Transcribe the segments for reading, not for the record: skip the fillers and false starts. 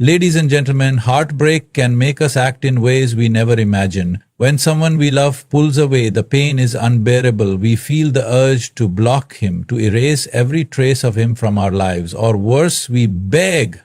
Ladies and gentlemen, heartbreak can make us act in ways we never imagined. When someone we love pulls away, the pain is unbearable. We feel the urge to block him, to erase every trace of him from our lives. Or worse, we beg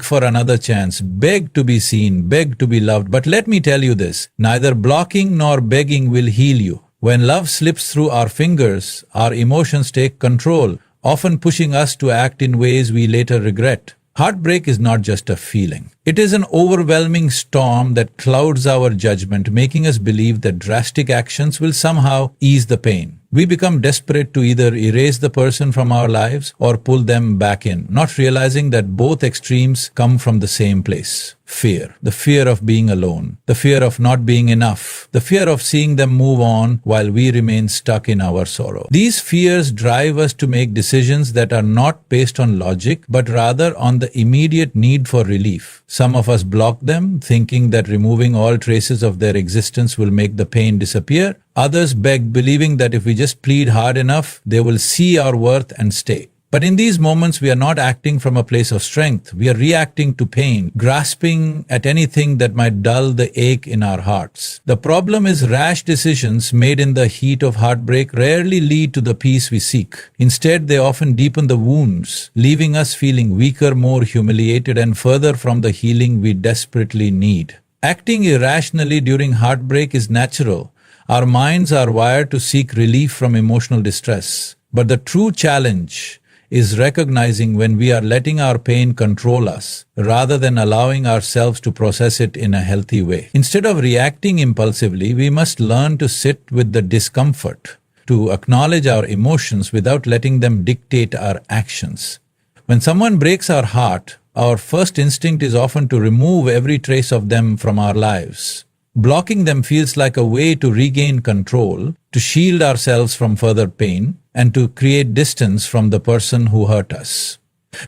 for another chance, beg to be seen, beg to be loved. But let me tell you this, neither blocking nor begging will heal you. When love slips through our fingers, our emotions take control, often pushing us to act in ways we later regret. Heartbreak is not just a feeling. It is an overwhelming storm that clouds our judgment, making us believe that drastic actions will somehow ease the pain. We become desperate to either erase the person from our lives or pull them back in, not realizing that both extremes come from the same place. Fear. The fear of being alone. The fear of not being enough. The fear of seeing them move on while we remain stuck in our sorrow. These fears drive us to make decisions that are not based on logic, but rather on the immediate need for relief. Some of us block them, thinking that removing all traces of their existence will make the pain disappear. Others beg, believing that if we just plead hard enough, they will see our worth and stay. But in these moments, we are not acting from a place of strength. We are reacting to pain, grasping at anything that might dull the ache in our hearts. The problem is rash decisions made in the heat of heartbreak rarely lead to the peace we seek. Instead, they often deepen the wounds, leaving us feeling weaker, more humiliated, and further from the healing we desperately need. Acting irrationally during heartbreak is natural. Our minds are wired to seek relief from emotional distress. But the true challenge is recognizing when we are letting our pain control us, rather than allowing ourselves to process it in a healthy way. Instead of reacting impulsively, we must learn to sit with the discomfort, to acknowledge our emotions without letting them dictate our actions. When someone breaks our heart, our first instinct is often to remove every trace of them from our lives. Blocking them feels like a way to regain control, to shield ourselves from further pain, and to create distance from the person who hurt us.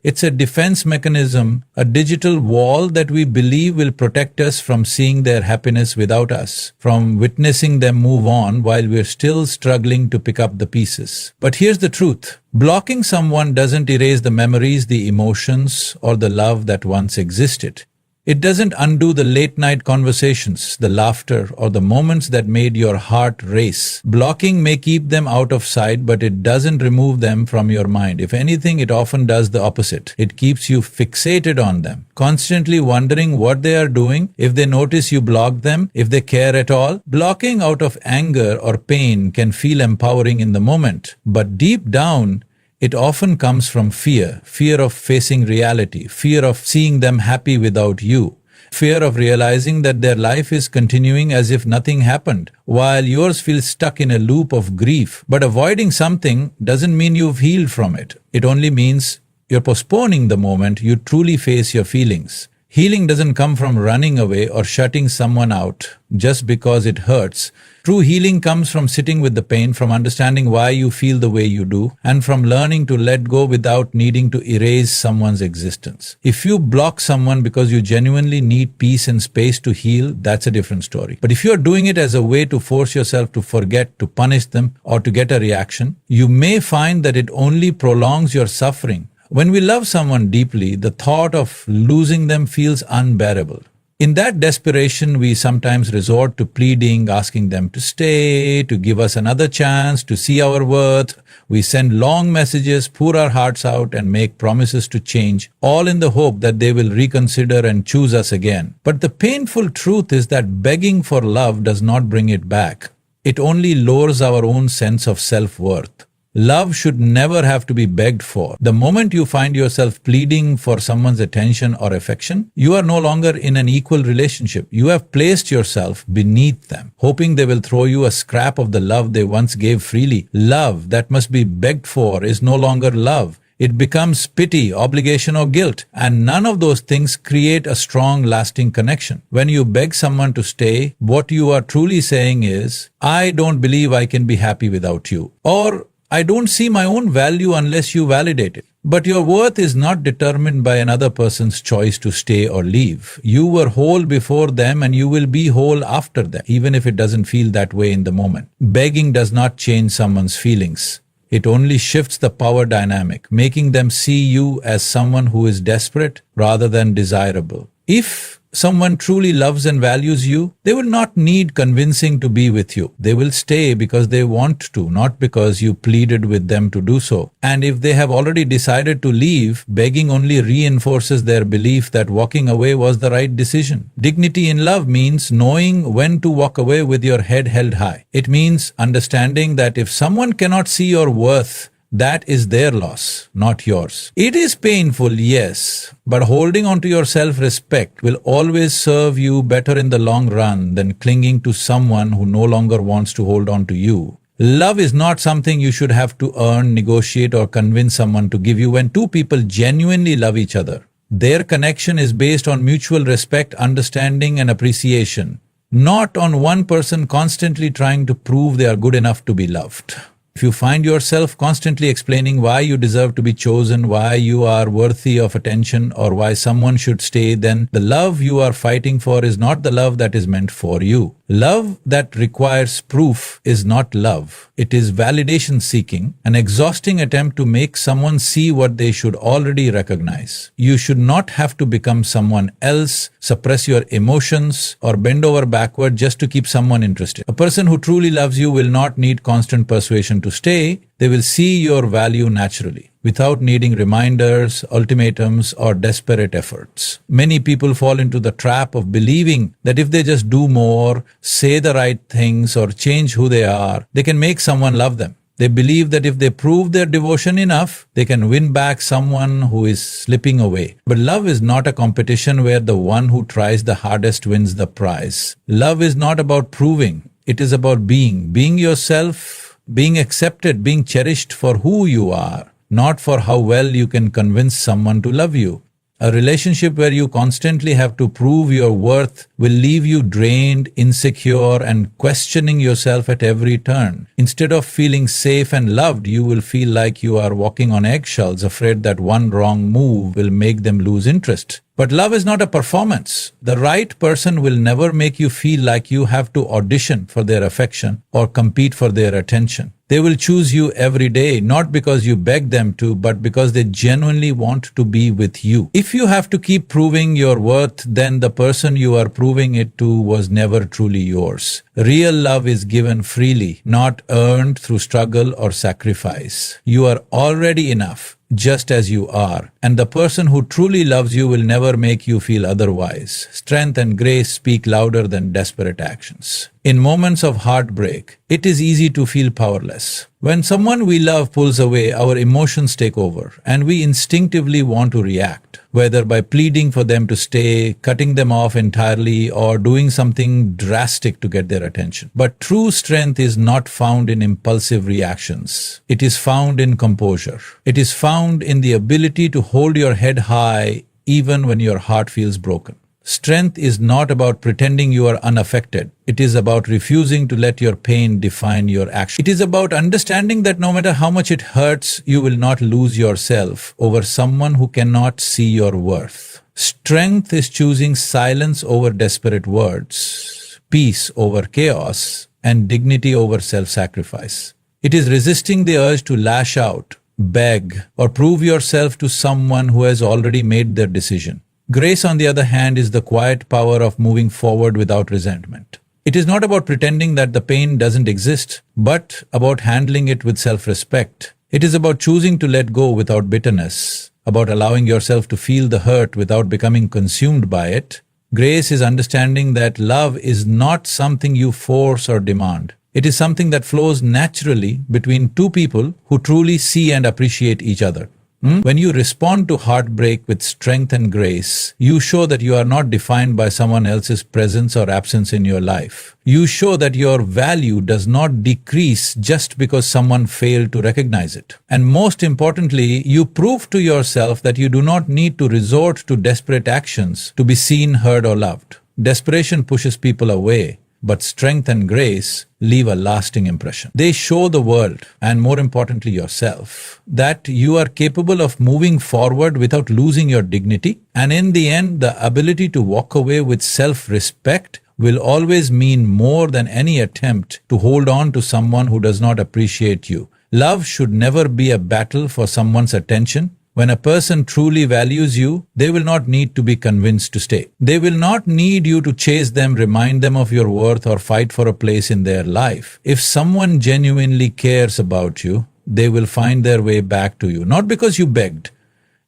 It's a defense mechanism, a digital wall that we believe will protect us from seeing their happiness without us, from witnessing them move on while we're still struggling to pick up the pieces. But here's the truth. Blocking someone doesn't erase the memories, the emotions, or the love that once existed. It doesn't undo the late-night conversations, the laughter, or the moments that made your heart race. Blocking may keep them out of sight, but it doesn't remove them from your mind. If anything, it often does the opposite. It keeps you fixated on them, constantly wondering what they are doing, if they notice you block them, if they care at all. Blocking out of anger or pain can feel empowering in the moment, but deep down, it often comes from fear of facing reality, fear of seeing them happy without you, fear of realizing that their life is continuing as if nothing happened, while yours feels stuck in a loop of grief. But avoiding something doesn't mean you've healed from it. It only means you're postponing the moment you truly face your feelings. Healing doesn't come from running away or shutting someone out just because it hurts. True healing comes from sitting with the pain, from understanding why you feel the way you do, and from learning to let go without needing to erase someone's existence. If you block someone because you genuinely need peace and space to heal, that's a different story. But if you're doing it as a way to force yourself to forget, to punish them, or to get a reaction, you may find that it only prolongs your suffering. When we love someone deeply, the thought of losing them feels unbearable. In that desperation, we sometimes resort to pleading, asking them to stay, to give us another chance, to see our worth. We send long messages, pour our hearts out, and make promises to change, all in the hope that they will reconsider and choose us again. But the painful truth is that begging for love does not bring it back. It only lowers our own sense of self-worth. Love should never have to be begged for. The moment you find yourself pleading for someone's attention or affection, you are no longer in an equal relationship. You have placed yourself beneath them, hoping they will throw you a scrap of the love they once gave freely. Love that must be begged for is no longer love. It becomes pity, obligation, or guilt, and none of those things create a strong, lasting connection. When you beg someone to stay, what you are truly saying is, I don't believe I can be happy without you. Or, I don't see my own value unless you validate it. But your worth is not determined by another person's choice to stay or leave. You were whole before them and you will be whole after them, even if it doesn't feel that way in the moment. Begging does not change someone's feelings. It only shifts the power dynamic, making them see you as someone who is desperate rather than desirable. If someone truly loves and values you, they will not need convincing to be with you. They will stay because they want to, not because you pleaded with them to do so. And if they have already decided to leave, begging only reinforces their belief that walking away was the right decision. Dignity in love means knowing when to walk away with your head held high. It means understanding that if someone cannot see your worth, that is their loss, not yours. It is painful, yes, but holding on to your self-respect will always serve you better in the long run than clinging to someone who no longer wants to hold on to you. Love is not something you should have to earn, negotiate, or convince someone to give you. When two people genuinely love each other, their connection is based on mutual respect, understanding, and appreciation, not on one person constantly trying to prove they are good enough to be loved. If you find yourself constantly explaining why you deserve to be chosen, why you are worthy of attention, or why someone should stay, then the love you are fighting for is not the love that is meant for you. Love that requires proof is not love. It is validation seeking, an exhausting attempt to make someone see what they should already recognize. You should not have to become someone else, suppress your emotions, or bend over backward just to keep someone interested. A person who truly loves you will not need constant persuasion to stay. They will see your value naturally, without needing reminders, ultimatums, or desperate efforts. Many people fall into the trap of believing that if they just do more, say the right things, or change who they are, they can make someone love them. They believe that if they prove their devotion enough, they can win back someone who is slipping away. But love is not a competition where the one who tries the hardest wins the prize. Love is not about proving. It is about being yourself, being accepted, being cherished for who you are, not for how well you can convince someone to love you. A relationship where you constantly have to prove your worth will leave you drained, insecure, and questioning yourself at every turn. Instead of feeling safe and loved, you will feel like you are walking on eggshells, afraid that one wrong move will make them lose interest. But love is not a performance. The right person will never make you feel like you have to audition for their affection or compete for their attention. They will choose you every day, not because you beg them to, but because they genuinely want to be with you. If you have to keep proving your worth, then the person you are proving it to was never truly yours. Real love is given freely, not earned through struggle or sacrifice. You are already enough, just as you are, and the person who truly loves you will never make you feel otherwise. Strength and grace speak louder than desperate actions. In moments of heartbreak, it is easy to feel powerless. When someone we love pulls away, our emotions take over, and we instinctively want to react, whether by pleading for them to stay, cutting them off entirely, or doing something drastic to get their attention. But true strength is not found in impulsive reactions. It is found in composure. It is found in the ability to hold your head high even when your heart feels broken. Strength is not about pretending you are unaffected. It is about refusing to let your pain define your action. It is about understanding that no matter how much it hurts, you will not lose yourself over someone who cannot see your worth. Strength is choosing silence over desperate words, peace over chaos, and dignity over self-sacrifice. It is resisting the urge to lash out, beg, or prove yourself to someone who has already made their decision. Grace, on the other hand, is the quiet power of moving forward without resentment. It is not about pretending that the pain doesn't exist, but about handling it with self-respect. It is about choosing to let go without bitterness, about allowing yourself to feel the hurt without becoming consumed by it. Grace is understanding that love is not something you force or demand. It is something that flows naturally between two people who truly see and appreciate each other. When you respond to heartbreak with strength and grace, you show that you are not defined by someone else's presence or absence in your life. You show that your value does not decrease just because someone failed to recognize it. And most importantly, you prove to yourself that you do not need to resort to desperate actions to be seen, heard, or loved. Desperation pushes people away, but strength and grace leave a lasting impression. They show the world, and more importantly yourself, that you are capable of moving forward without losing your dignity. And in the end, the ability to walk away with self-respect will always mean more than any attempt to hold on to someone who does not appreciate you. Love should never be a battle for someone's attention. When a person truly values you, they will not need to be convinced to stay. They will not need you to chase them, remind them of your worth, or fight for a place in their life. If someone genuinely cares about you, they will find their way back to you. Not because you begged,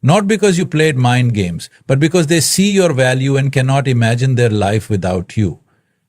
not because you played mind games, but because they see your value and cannot imagine their life without you.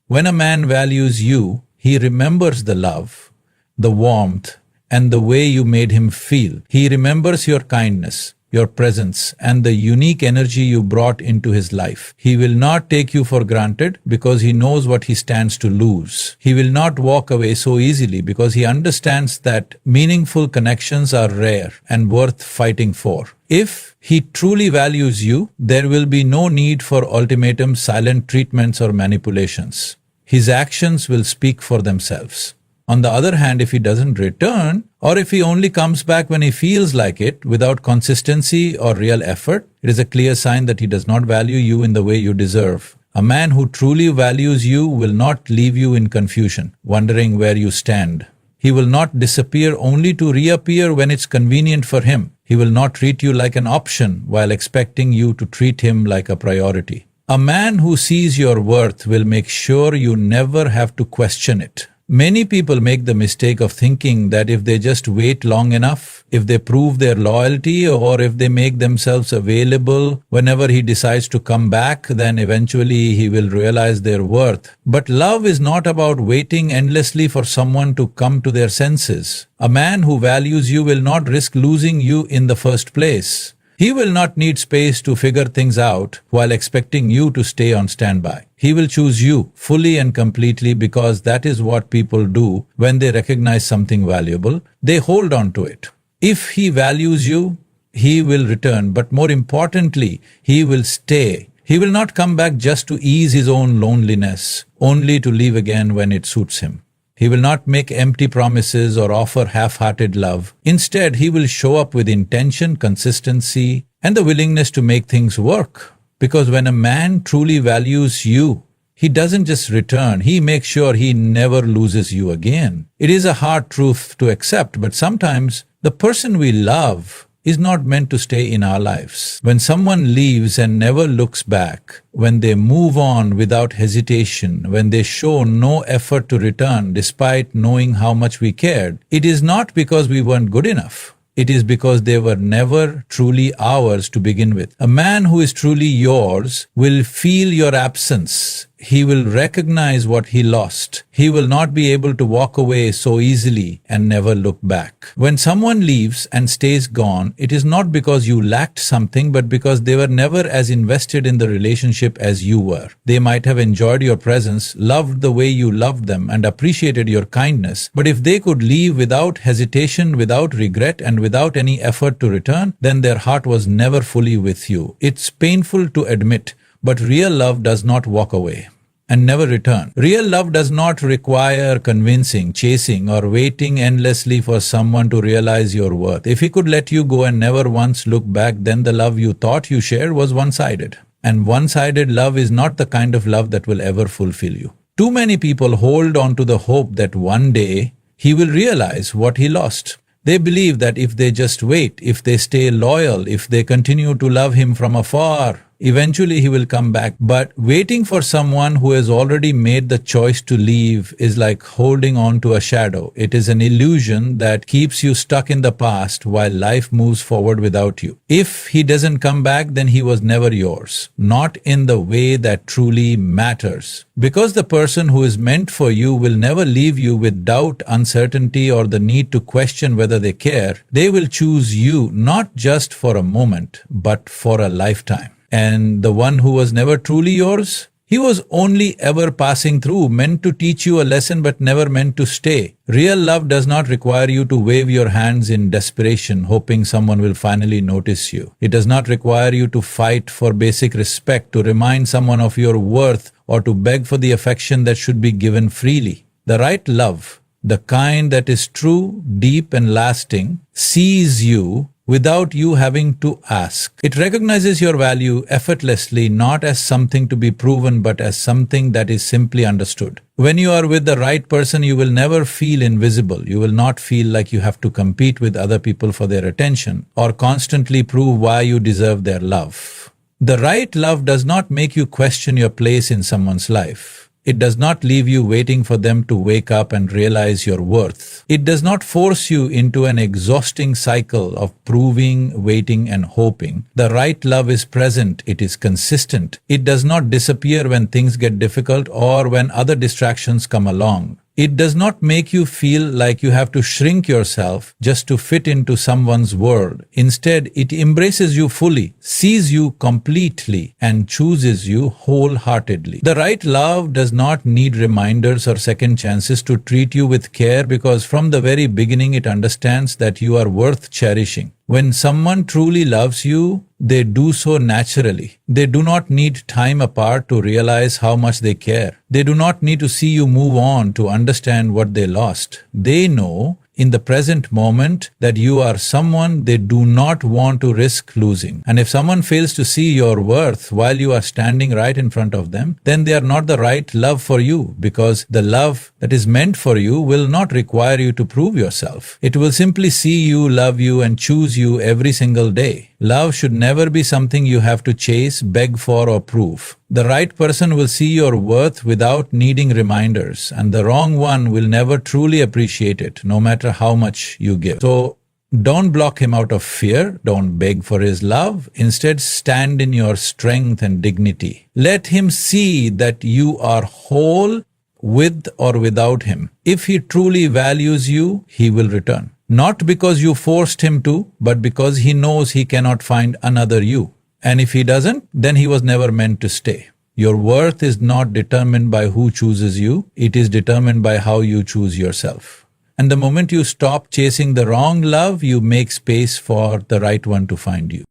When a man values you, he remembers the love, the warmth, and the way you made him feel. He remembers your kindness, your presence, and the unique energy you brought into his life. He will not take you for granted because he knows what he stands to lose. He will not walk away so easily because he understands that meaningful connections are rare and worth fighting for. If he truly values you, there will be no need for ultimatums, silent treatments, or manipulations. His actions will speak for themselves. On the other hand, if he doesn't return, or if he only comes back when he feels like it, without consistency or real effort, it is a clear sign that he does not value you in the way you deserve. A man who truly values you will not leave you in confusion, wondering where you stand. He will not disappear only to reappear when it's convenient for him. He will not treat you like an option while expecting you to treat him like a priority. A man who sees your worth will make sure you never have to question it. Many people make the mistake of thinking that if they just wait long enough, if they prove their loyalty, or if they make themselves available whenever he decides to come back, then eventually he will realize their worth. But love is not about waiting endlessly for someone to come to their senses. A man who values you will not risk losing you in the first place. He will not need space to figure things out while expecting you to stay on standby. He will choose you fully and completely because that is what people do when they recognize something valuable. They hold on to it. If he values you, he will return, but more importantly, he will stay. He will not come back just to ease his own loneliness, only to leave again when it suits him. He will not make empty promises or offer half-hearted love. Instead, he will show up with intention, consistency, and the willingness to make things work. Because when a man truly values you, he doesn't just return, he makes sure he never loses you again. It is a hard truth to accept, but sometimes the person we love is not meant to stay in our lives. When someone leaves and never looks back, when they move on without hesitation, when they show no effort to return despite knowing how much we cared, it is not because we weren't good enough. It is because they were never truly ours to begin with. A man who is truly yours will feel your absence. He will recognize what he lost. He will not be able to walk away so easily and never look back. When someone leaves and stays gone, it is not because you lacked something, but because they were never as invested in the relationship as you were. They might have enjoyed your presence, loved the way you loved them, and appreciated your kindness. But if they could leave without hesitation, without regret, and without any effort to return, then their heart was never fully with you. It's painful to admit, but real love does not walk away and never return. Real love does not require convincing, chasing, or waiting endlessly for someone to realize your worth. If he could let you go and never once look back, then the love you thought you shared was one-sided. And one-sided love is not the kind of love that will ever fulfill you. Too many people hold on to the hope that one day he will realize what he lost. They believe that if they just wait, if they stay loyal, if they continue to love him from afar, eventually he will come back. But waiting for someone who has already made the choice to leave is like holding on to a shadow. It is an illusion that keeps you stuck in the past while life moves forward without you. If he doesn't come back, then he was never yours, not in the way that truly matters. Because the person who is meant for you will never leave you with doubt, uncertainty, or the need to question whether they care. They will choose you not just for a moment, but for a lifetime. And the one who was never truly yours, he was only ever passing through, meant to teach you a lesson but never meant to stay. Real love does not require you to wave your hands in desperation, hoping someone will finally notice you. It does not require you to fight for basic respect, to remind someone of your worth, or to beg for the affection that should be given freely. The right love, the kind that is true, deep, and lasting, sees you without you having to ask. It recognizes your value effortlessly, not as something to be proven, but as something that is simply understood. When you are with the right person, you will never feel invisible. You will not feel like you have to compete with other people for their attention or constantly prove why you deserve their love. The right love does not make you question your place in someone's life. It does not leave you waiting for them to wake up and realize your worth. It does not force you into an exhausting cycle of proving, waiting, and hoping. The right love is present. It is consistent. It does not disappear when things get difficult or when other distractions come along. It does not make you feel like you have to shrink yourself just to fit into someone's world. Instead, it embraces you fully, sees you completely, and chooses you wholeheartedly. The right love does not need reminders or second chances to treat you with care, because from the very beginning it understands that you are worth cherishing. When someone truly loves you, they do so naturally. They do not need time apart to realize how much they care. They do not need to see you move on to understand what they lost. They know in the present moment that you are someone they do not want to risk losing. And if someone fails to see your worth while you are standing right in front of them, then they are not the right love for you, because the love that is meant for you will not require you to prove yourself. It will simply see you, love you, and choose you every single day. Love should never be something you have to chase, beg for, or prove. The right person will see your worth without needing reminders, and the wrong one will never truly appreciate it, no matter how much you give. So, don't block him out of fear. Don't beg for his love. Instead, stand in your strength and dignity. Let him see that you are whole with or without him. If he truly values you, he will return. Not because you forced him to, but because he knows he cannot find another you. And if he doesn't, then he was never meant to stay. Your worth is not determined by who chooses you. It is determined by how you choose yourself. And the moment you stop chasing the wrong love, you make space for the right one to find you.